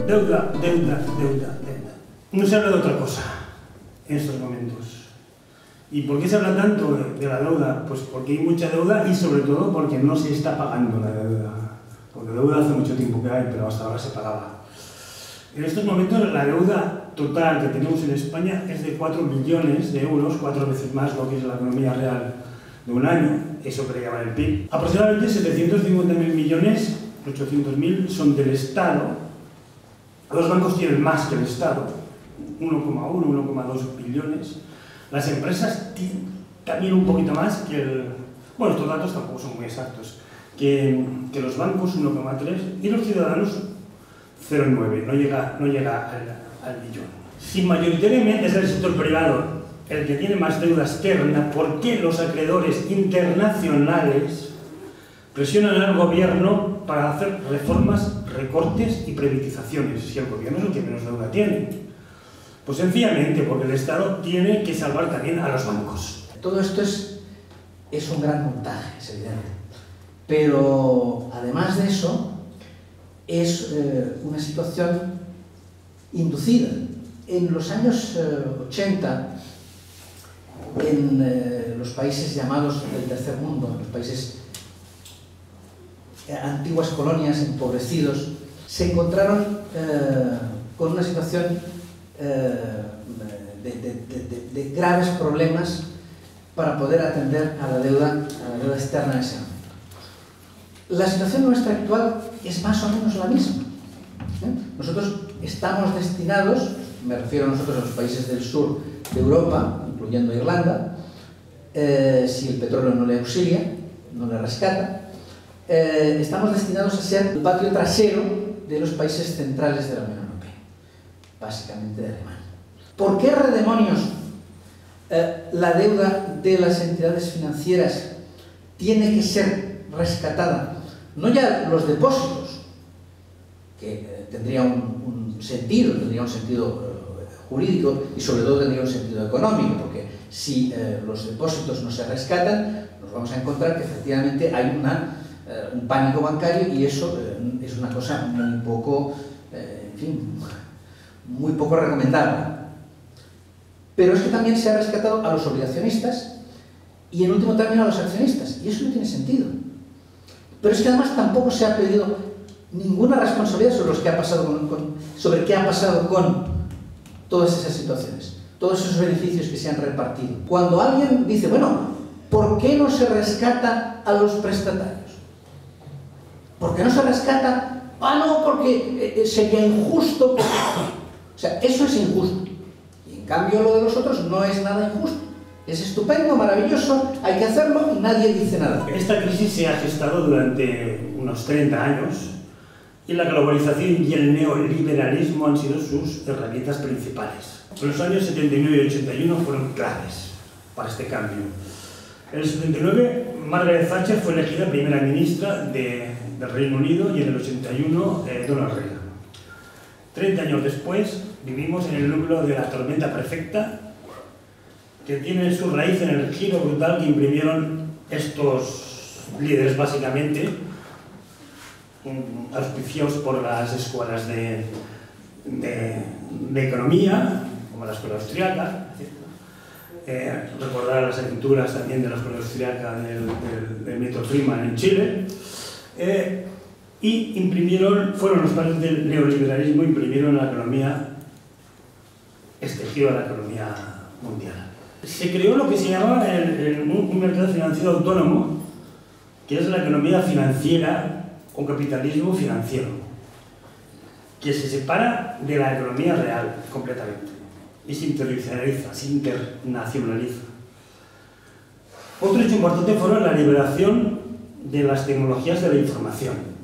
Deuda, deuda, deuda, deuda. No se habla de otra cosa en estos momentos. ¿Y por qué se habla tanto de la deuda? Pues porque hay mucha deuda y sobre todo porque no se está pagando la deuda. Porque deuda hace mucho tiempo que hay, pero hasta ahora se pagaba. En estos momentos la deuda total que tenemos en España es de 4 billones de euros, 4 veces más lo que es la economía real de un año. Eso que le llaman el PIB. Aproximadamente 750.000 millones, 800.000 son del Estado. Los bancos tienen más que el Estado, 1,1, 1,2 billones. Las empresas tienen también un poquito más que el... Bueno, estos datos tampoco son muy exactos. Que los bancos 1,3 y los ciudadanos 0,9. No llega al billón. Si mayoritariamente es el sector privado el que tiene más deuda externa, ¿por qué los acreedores internacionales presionan al gobierno para hacer reformas, recortes y privatizaciones, si el gobierno es el que menos deuda tiene? Pues sencillamente porque el Estado tiene que salvar también a los bancos. Todo esto es un gran montaje, es evidente. Pero además de eso, es una situación inducida. En los años 80, en los países llamados del tercer mundo, los países antiguas colonias, empobrecidos, se encontraron con una situación de graves problemas para poder atender a la deuda externa en ese ámbito. La situación nuestra actual es más o menos la misma. Nosotros estamos destinados, me refiero a nosotros a los países del sur de Europa, incluyendo Irlanda, si el petróleo no le auxilia, no le rescata, estamos destinados a ser el patio trasero de los países centrales de la Unión Europea, básicamente de Alemania. ¿Por qué, redemonios, la deuda de las entidades financieras tiene que ser rescatada? No ya los depósitos, que tendría un sentido jurídico y sobre todo tendría un sentido económico, porque si los depósitos no se rescatan, nos vamos a encontrar que efectivamente hay un pánico bancario y eso es una cosa muy poco, muy poco recomendable. Pero es que también se ha rescatado a los obligacionistas y en último término a los accionistas, y eso no tiene sentido. Pero es que además tampoco se ha pedido ninguna responsabilidad sobre qué ha pasado con todas esas situaciones, todos esos beneficios que se han repartido. Cuando alguien dice, bueno, ¿por qué no se rescata a los prestatarios? ¿Por qué no se rescata? Ah, no, porque sería injusto. O sea, eso es injusto. Y en cambio lo de los otros no es nada injusto. Es estupendo, maravilloso, hay que hacerlo y nadie dice nada. Esta crisis se ha gestado durante unos 30 años y la globalización y el neoliberalismo han sido sus herramientas principales. Los años 79 y 81 fueron claves para este cambio. En el 79, Margaret Thatcher fue elegida primera ministra del Reino Unido y en el 81, Donald Reagan. 30 años después, vivimos en el núcleo de la tormenta perfecta, que tiene su raíz en el giro brutal que imprimieron estos líderes, básicamente, auspiciados por las escuelas de economía, como la escuela austriaca, recordar las aventuras también de la escuela austriaca del Milton Friedman en Chile, y fueron los padres del neoliberalismo, imprimieron la economía, este giro a la economía mundial. Se creó lo que se llamaba un mercado financiero autónomo, que es la economía financiera o capitalismo financiero, que se separa de la economía real completamente y se internacionaliza, Otro hecho importante fue la liberación de las tecnologías de la información.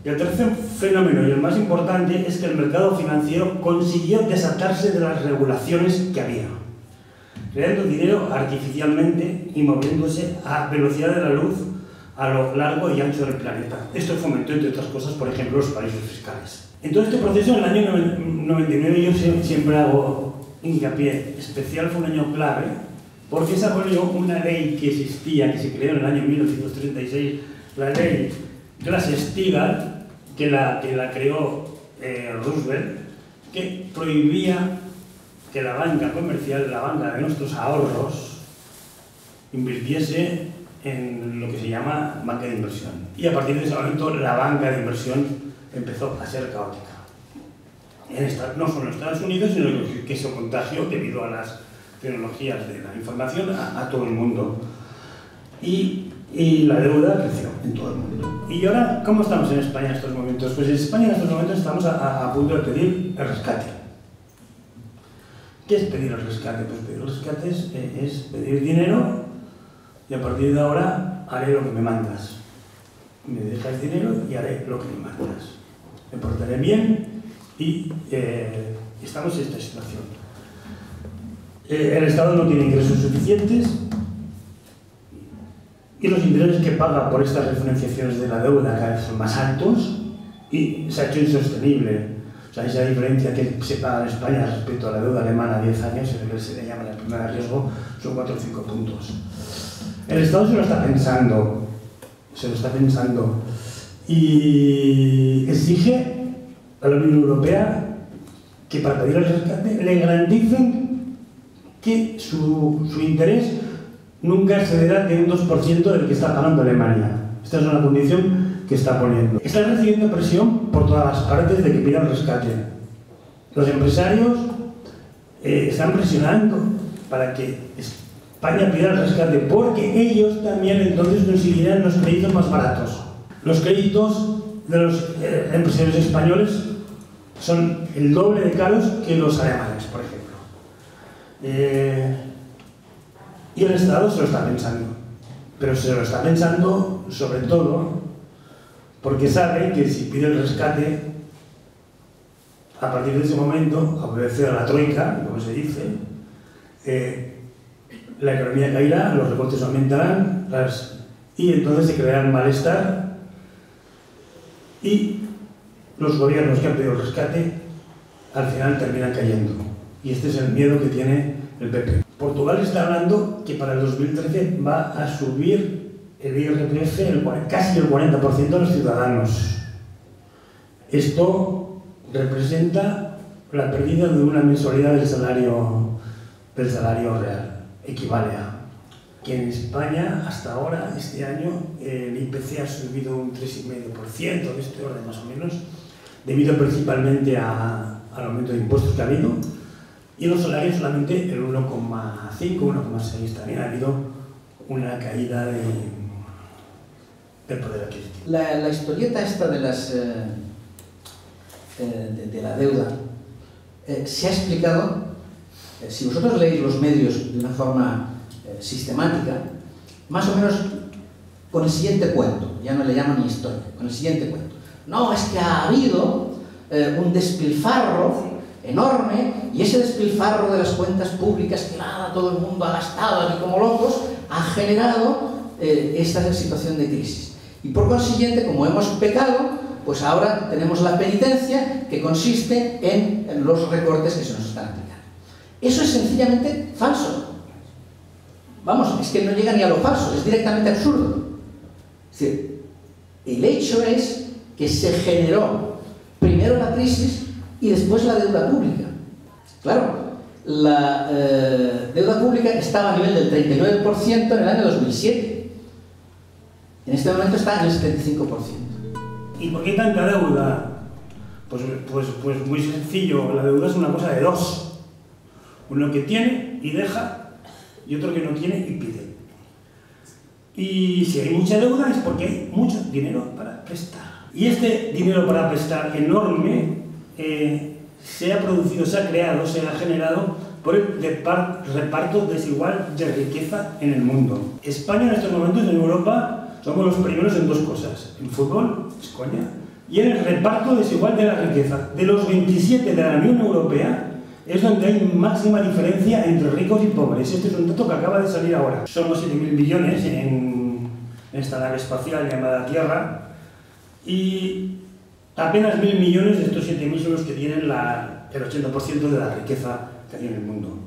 Y el tercer fenómeno, y el más importante, es que el mercado financiero consiguió desatarse de las regulaciones que había, creando dinero artificialmente y moviéndose a velocidad de la luz a lo largo y ancho del planeta. Esto fomentó, entre otras cosas, por ejemplo, los paraísos fiscales. En todo este proceso, en el año 99, yo siempre hago hincapié especial, fue un año clave, porque se abolió una ley que existía, que se creó en el año 1936, la ley Glass-Steagall, que la creó Roosevelt, que prohibía que la banca comercial, la banca de nuestros ahorros, invirtiese en lo que se llama banca de inversión. Y a partir de ese momento la banca de inversión empezó a ser caótica. No solo en Estados Unidos, sino que se contagió debido a las tecnologías de la información a todo el mundo. Y la deuda creció en todo el mundo. Y ahora, ¿cómo estamos en España en estos momentos? Pues en España en estos momentos estamos a punto de pedir el rescate. ¿Qué es pedir el rescate? Pues pedir el rescate es pedir dinero y a partir de ahora haré lo que me mandas. Me dejas dinero y haré lo que me mandas. Me portaré bien y estamos en esta situación. El Estado no tiene ingresos suficientes y los intereses que paga por estas refinanciaciones de la deuda cada vez son más altos y se ha hecho insostenible. O sea, esa diferencia que se paga en España respecto a la deuda alemana a 10 años, que se le llama la prima de riesgo, son 4 o 5 puntos. El Estado se lo está pensando y exige a la Unión Europea que para pedir el rescate le garanticen que su interés nunca excederá de un 2% del que está pagando Alemania. Esta es una condición que está poniendo. Está recibiendo presión por todas las partes de que pidan rescate. Los empresarios están presionando para que España pida el rescate porque ellos también entonces conseguirán los créditos más baratos. Los créditos de los empresarios españoles son el doble de caros que los alemanes, por ejemplo. Y el Estado se lo está pensando, pero se lo está pensando sobre todo porque sabe que si pide el rescate, a partir de ese momento, a obedecer a la troika, como se dice, la economía caerá, los recortes aumentarán y entonces se creará un malestar y los gobiernos que han pedido el rescate al final terminan cayendo. Y este es el miedo que tiene el PP. Portugal está hablando que para el 2013 va a subir el IRPF casi el 40% de los ciudadanos. Esto representa la pérdida de una mensualidad del salario real. Equivale a que en España hasta ahora, este año, el IPC ha subido un 3,5%, de este orden más o menos, debido principalmente al aumento de impuestos que ha habido. Y en los salarios solamente el 1,5, 1,6. También ha habido una caída del poder adquisitivo. La historieta esta de la deuda se ha explicado, si vosotros leéis los medios de una forma sistemática, más o menos con el siguiente cuento, ya no le llaman ni historia, con el siguiente cuento. No, es que ha habido un despilfarro enorme y ese despilfarro de las cuentas públicas que nada, todo el mundo ha gastado aquí como locos, ha generado esta situación de crisis. Y por consiguiente, como hemos pecado, pues ahora tenemos la penitencia que consiste en los recortes que se nos están aplicando. Eso es sencillamente falso. Vamos, es que no llega ni a lo falso, es directamente absurdo. Es decir, el hecho es que se generó primero la crisis y después la deuda pública. Claro, la deuda pública estaba a nivel del 39% en el año 2007. En este momento está en el 75%. ¿Y por qué tanta deuda? Pues muy sencillo, la deuda es una cosa de dos. Uno que tiene y deja, y otro que no tiene y pide. Y si hay mucha deuda es porque hay mucho dinero para prestar. Y este dinero para prestar enorme se ha producido, se ha creado, se ha generado por el reparto desigual de riqueza en el mundo. España en estos momentos en Europa somos los primeros en dos cosas, en fútbol, España, y en el reparto desigual de la riqueza. De los 27 de la Unión Europea es donde hay máxima diferencia entre ricos y pobres. Este es un dato que acaba de salir ahora. Somos 7.000 millones en esta nave espacial llamada Tierra y apenas 1.000 millones de estos 7.000 son los que tienen el 80% de la riqueza que hay en el mundo.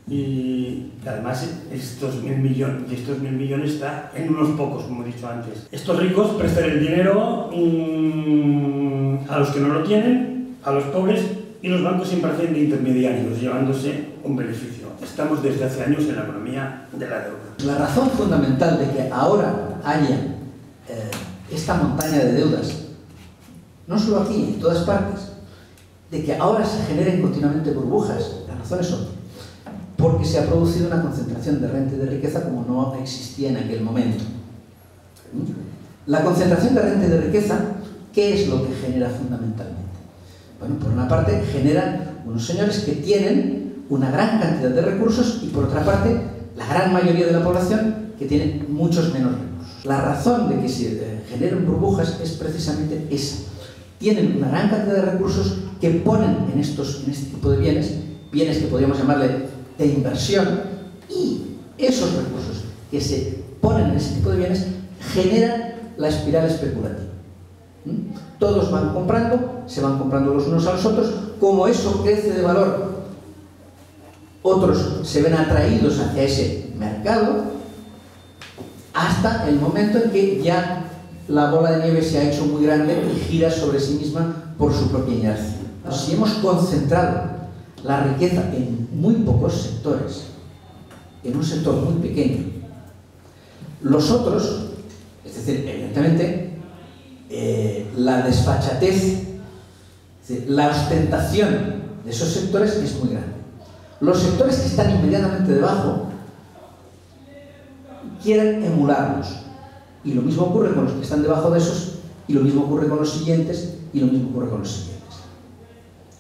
Y además estos 1.000 millones está en unos pocos, como he dicho antes. Estos ricos prestan el dinero a los que no lo tienen, a los pobres, y los bancos siempre hacen de intermediarios, llevándose un beneficio. Estamos desde hace años en la economía de la deuda. La razón fundamental de que ahora haya esta montaña de deudas, no solo aquí, en todas partes, de que ahora se generen continuamente burbujas, las razones son porque se ha producido una concentración de renta y de riqueza como no existía en aquel momento. La concentración de renta y de riqueza, ¿qué es lo que genera fundamentalmente? Bueno, por una parte generan unos señores que tienen una gran cantidad de recursos y por otra parte la gran mayoría de la población que tiene muchos menos recursos. La razón de que se generen burbujas es precisamente esa. Tienen una gran cantidad de recursos que ponen en este tipo de bienes que podríamos llamarle de inversión, y esos recursos que se ponen en ese tipo de bienes generan la espiral especulativa. Todos van comprando, se van comprando los unos a los otros, como eso crece de valor, otros se ven atraídos hacia ese mercado, hasta el momento en que ya la bola de nieve se ha hecho muy grande y gira sobre sí misma por su propia inercia. Si hemos concentrado la riqueza en muy pocos sectores, en un sector muy pequeño, los otros, es decir, evidentemente, la desfachatez, es decir, la ostentación de esos sectores es muy grande. Los sectores que están inmediatamente debajo quieren emularlos, y lo mismo ocurre con los que están debajo de esos, y lo mismo ocurre con los siguientes, y lo mismo ocurre con los siguientes.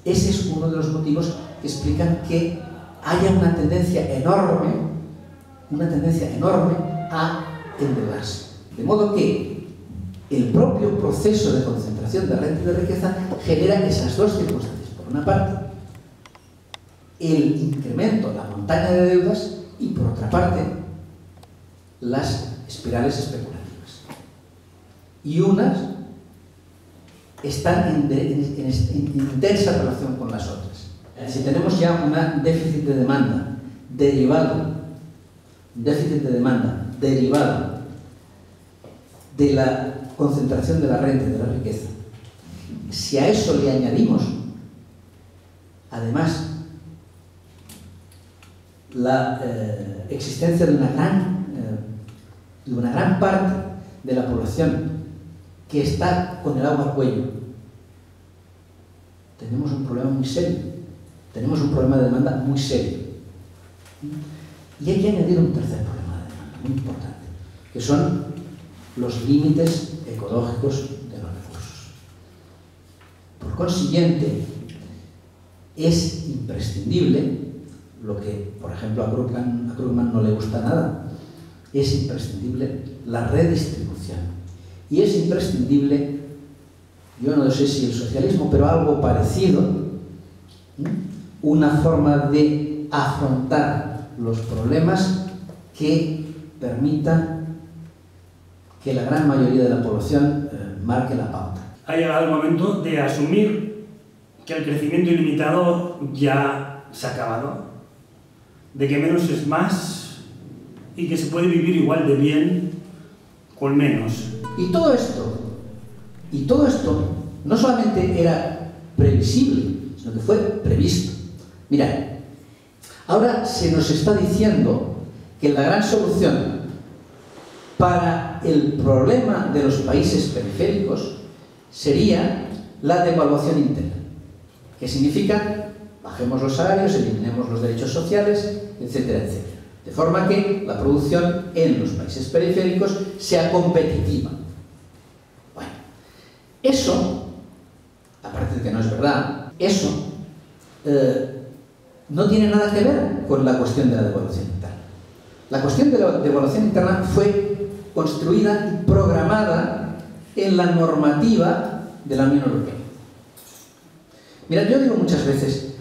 Ese es uno de los motivos que explican que haya una tendencia enorme a endeudarse. De modo que el propio proceso de concentración de renta y de riqueza genera esas dos circunstancias. Por una parte, el incremento, la montaña de deudas, y por otra parte, las espirales especulativas. Y unas están en intensa relación con las otras. Si tenemos ya un déficit de demanda derivado de la concentración de la renta y de la riqueza, si a eso le añadimos, además, la existencia de una gran parte de la población que está con el agua al cuello, tenemos un problema muy serio, tenemos un problema de demanda muy serio. Y hay que añadir un tercer problema de demanda muy importante, que son los límites ecológicos de los recursos. Por consiguiente, es imprescindible, lo que por ejemplo a Krugman no le gusta nada, es imprescindible la redistribución. Y es imprescindible, yo no sé si el socialismo, pero algo parecido, una forma de afrontar los problemas que permita que la gran mayoría de la población marque la pauta. Ha llegado el momento de asumir que el crecimiento ilimitado ya se ha acabado, de que menos es más y que se puede vivir igual de bien con menos. Y todo esto no solamente era previsible, sino que fue previsto. Mirad, ahora se nos está diciendo que la gran solución para el problema de los países periféricos sería la devaluación interna, que significa bajemos los salarios, eliminemos los derechos sociales, etcétera, etcétera. De forma que la producción en los países periféricos sea competitiva. Bueno, eso, aparte de que no es verdad, eso no tiene nada que ver con la cuestión de la devaluación interna. La cuestión de la devaluación interna fue construida y programada en la normativa de la Unión Europea. Mirad, yo digo muchas veces,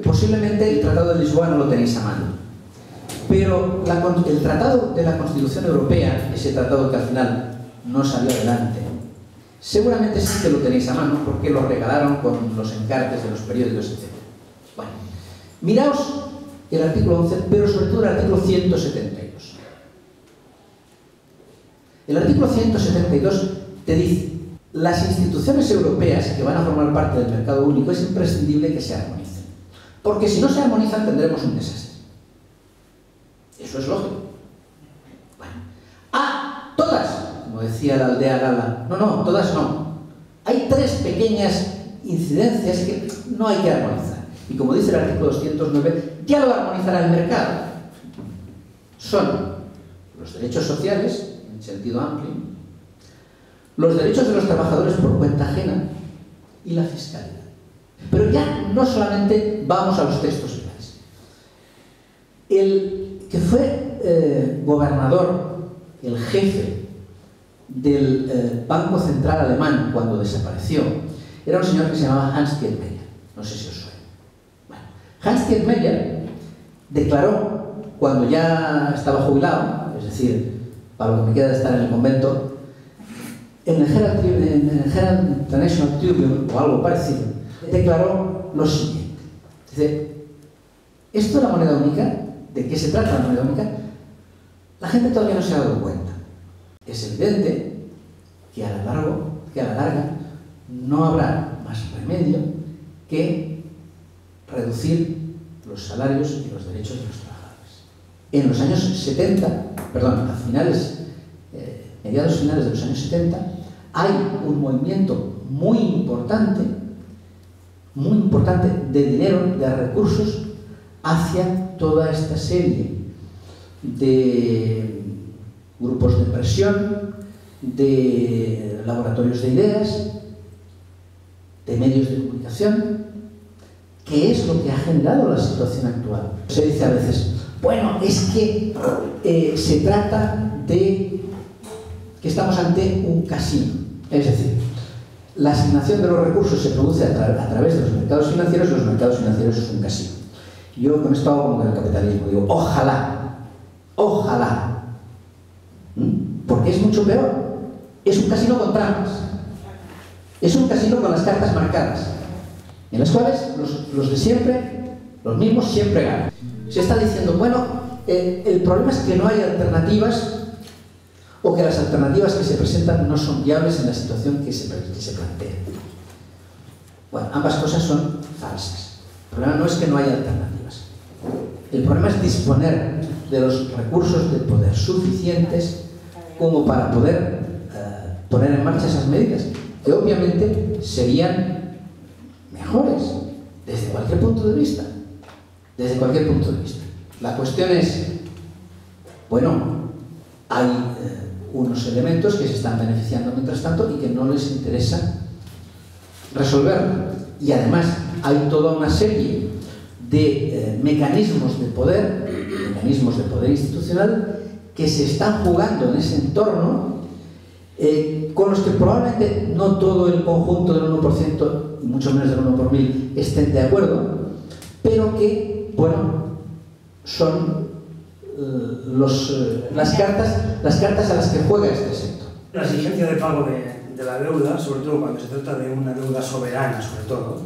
posiblemente el Tratado de Lisboa no lo tenéis a mano, pero el Tratado de la Constitución Europea, ese tratado que al final no salió adelante, seguramente sí que lo tenéis a mano porque lo regalaron con los encartes de los periódicos, etc. Bueno, miraos el artículo 11, pero sobre todo el artículo 172. El artículo 172 te dice: las instituciones europeas que van a formar parte del mercado único es imprescindible que se armonicen, porque si no se armonizan tendremos un desastre. Eso es lógico. Bueno. Todas, como decía la aldea gala. No, todas no. Hay tres pequeñas incidencias que no hay que armonizar. Y como dice el artículo 209, ya lo armonizará el mercado. Son los derechos sociales, en sentido amplio, los derechos de los trabajadores por cuenta ajena y la fiscalidad. Pero ya no solamente vamos a los textos legales. El que fue gobernador, el jefe del Banco Central Alemán cuando desapareció, era un señor que se llamaba Hans-Gerd Meyer. No sé si os suena. Bueno, Hans-Gerd Meyer declaró, cuando ya estaba jubilado, es decir, para lo que me queda de estar en el convento, en el Herald International Tribune o algo parecido, declaró lo siguiente. Dice: esto de la moneda única, ¿de qué se trata la moneda única? La gente todavía no se ha dado cuenta. Es evidente que a la larga no habrá más remedio que reducir los salarios y los derechos de los trabajadores. En los años 70, perdón, mediados finales de los años 70, hay un movimiento muy importante de dinero, de recursos hacia toda esta serie de grupos de presión, de laboratorios de ideas, de medios de comunicación, que es lo que ha generado la situación actual. Se dice a veces: bueno, es que se trata de que estamos ante un casino. Es decir, la asignación de los recursos se produce a través de los mercados financieros, y los mercados financieros es un casino. Yo con esto hago como con el capitalismo, digo: ojalá, ojalá. Porque es mucho peor. Es un casino con trampas. Es un casino con las cartas marcadas, en las cuales los de siempre, los mismos, siempre ganan. Se está diciendo: bueno, el problema es que no hay alternativas, o que las alternativas que se presentan no son viables en la situación que se plantea. Bueno, ambas cosas son falsas. El problema no es que no haya alternativas. El problema es disponer de los recursos de poder suficientes como para poder poner en marcha esas medidas, que obviamente serían mejores desde cualquier punto de vista. Desde cualquier punto de vista. La cuestión es, bueno, hay unos elementos que se están beneficiando mientras tanto y que no les interesa resolverlo. Y además hay toda una serie de mecanismos de poder institucional que se están jugando en ese entorno, con los que probablemente no todo el conjunto del 1%, y mucho menos del 1 por 1000, estén de acuerdo, pero que, bueno, son las cartas a las que juega este sector. La exigencia de pago de la deuda, sobre todo cuando se trata de una deuda soberana, sobre todo,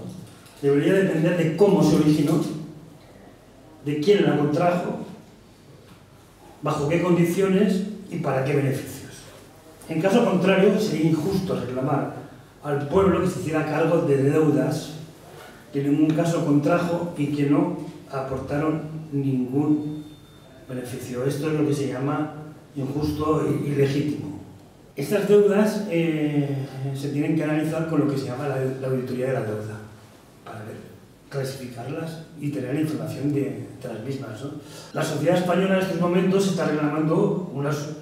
debería depender de cómo se originó, de quién la contrajo, bajo qué condiciones y para qué beneficios. En caso contrario, sería injusto reclamar al pueblo que se hiciera cargo de deudas que en ningún caso contrajo y que no aportaron ningún beneficio. Esto es lo que se llama injusto y ilegítimo. Estas deudas se tienen que analizar con lo que se llama la auditoría de la deuda, para clasificarlas y tener información de las mismas, ¿no? La sociedad española en estos momentos está reclamando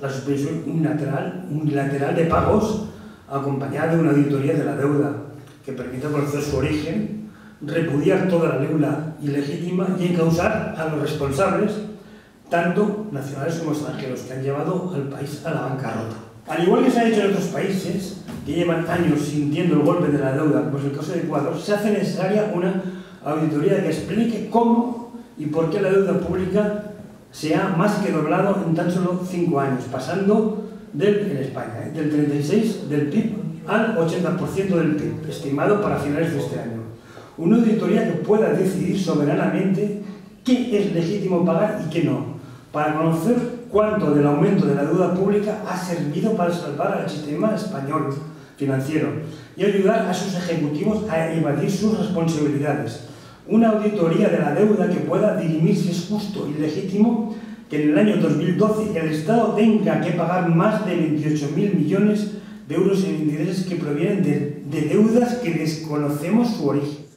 la suspensión unilateral de pagos, acompañada de una auditoría de la deuda que permita conocer su origen, repudiar toda la deuda ilegítima y encausar a los responsables, tanto nacionales como extranjeros, que han llevado al país a la bancarrota. Al igual que se ha hecho en otros países que llevan años sintiendo el golpe de la deuda, como es el caso de Ecuador, se hace necesaria una auditoría que explique cómo y por qué la deuda pública se ha más que doblado en tan solo 5 años, pasando en España, del 36% del PIB al 80% del PIB, estimado para finales de este año. Una auditoría que pueda decidir soberanamente qué es legítimo pagar y qué no, para conocer cuánto del aumento de la deuda pública ha servido para salvar al sistema español financiero y ayudar a sus ejecutivos a evadir sus responsabilidades. Una auditoría de la deuda que pueda dirimir si es justo y legítimo que en el año 2012 el Estado tenga que pagar más de 28.000 millones de euros en intereses que provienen de deudas que desconocemos su origen.